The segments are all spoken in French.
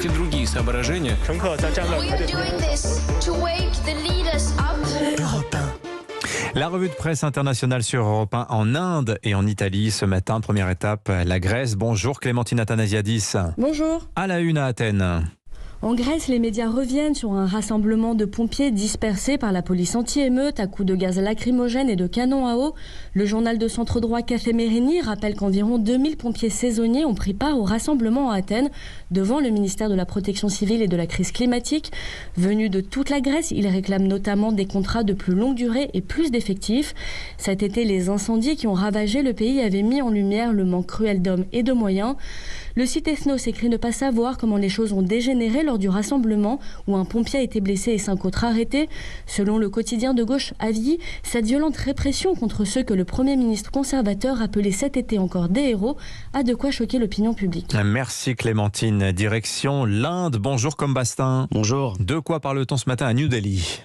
и другие соображения. We are doing this to wake the leaders up. La revue de presse internationale sur Europe 1 en Inde et en Italie ce matin. Première étape, la Grèce. Bonjour Clémentine Athanasiadis. Bonjour. À la une à Athènes. En Grèce, les médias reviennent sur un rassemblement de pompiers dispersés par la police anti-émeute à coups de gaz lacrymogène et de canons à eau. Le journal de centre-droit Café Mérénie rappelle qu'environ 2000 pompiers saisonniers ont pris part au rassemblement à Athènes devant le ministère de la Protection civile et de la crise climatique. Venus de toute la Grèce, ils réclament notamment des contrats de plus longue durée et plus d'effectifs. Cet été, les incendies qui ont ravagé le pays avaient mis en lumière le manque cruel d'hommes et de moyens. Le site Ethnos écrit ne pas savoir comment les choses ont dégénéré lors du rassemblement où un pompier a été blessé et 5 autres arrêtés. Selon le quotidien de gauche Avis, cette violente répression contre ceux que le Premier ministre conservateur appelait cet été encore des héros a de quoi choquer l'opinion publique. Merci Clémentine. Direction l'Inde. Bonjour Combastin. Bonjour. De quoi parle-t-on ce matin à New Delhi ?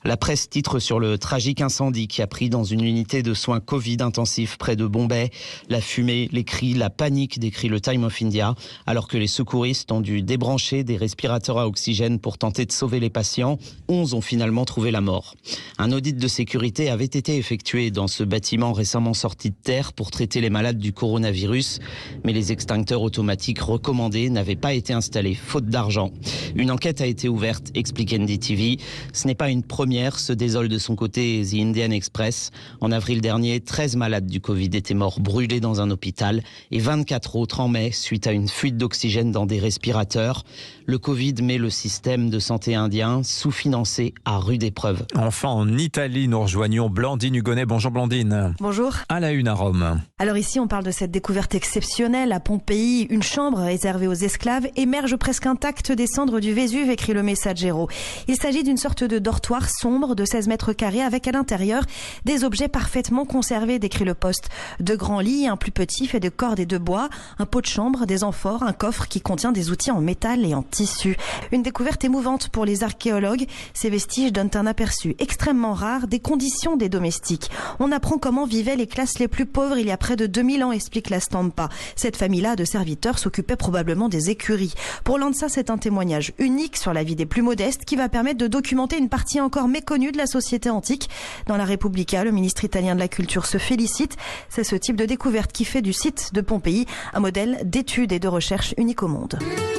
La presse titre sur le tragique incendie qui a pris dans une unité de soins Covid intensifs près de Bombay. La fumée, les cris, la panique, décrit le Time of India, alors que les secouristes ont dû débrancher des respirateurs à oxygène pour tenter de sauver les patients. 11 ont finalement trouvé la mort. Un audit de sécurité avait été effectué dans ce bâtiment récemment sorti de terre pour traiter les malades du coronavirus, mais les extincteurs automatiques recommandés n'avaient pas été installés, faute d'argent. Une enquête a été ouverte, explique NDTV. Ce n'est pas une première, se désole de son côté The Indian Express. En avril dernier, 13 malades du Covid étaient morts brûlés dans un hôpital et 24 autres en mai suite à une fuite d'oxygène dans des respirateurs. Le Covid met le système de santé indien sous-financé à rude épreuve. Enfin, en Italie, nous rejoignons Blandine Hugonnet. Bonjour Blandine. Bonjour. À la une à Rome. Alors ici, on parle de cette découverte exceptionnelle à Pompéi. Une chambre réservée aux esclaves émerge presque intacte des cendres du Vésuve, écrit le Messaggero. Il s'agit d'une sorte de dortoir sombre de 16 mètres carrés avec à l'intérieur des objets parfaitement conservés, décrit le Poste. 2 grands lits, un plus petit fait de cordes et de bois, un pot de chambre, des amphores, un coffre qui contient des outils en métal et en tissu. Une découverte émouvante pour les archéologues. Ces vestiges donnent un aperçu extrêmement rare des conditions des domestiques. On apprend comment vivaient les classes les plus pauvres il y a près de 2000 ans, explique la Stampa. Cette famille-là de serviteurs s'occupait probablement des écuries. Pour l'ANSA, c'est un témoignage unique sur la vie des plus modestes qui va permettre de documenter une partie encore méconnue de la société antique. Dans la Repubblica, le ministre italien de la Culture se félicite. C'est ce type de découverte qui fait du site de Pompéi un modèle d'études et de recherche unique au monde.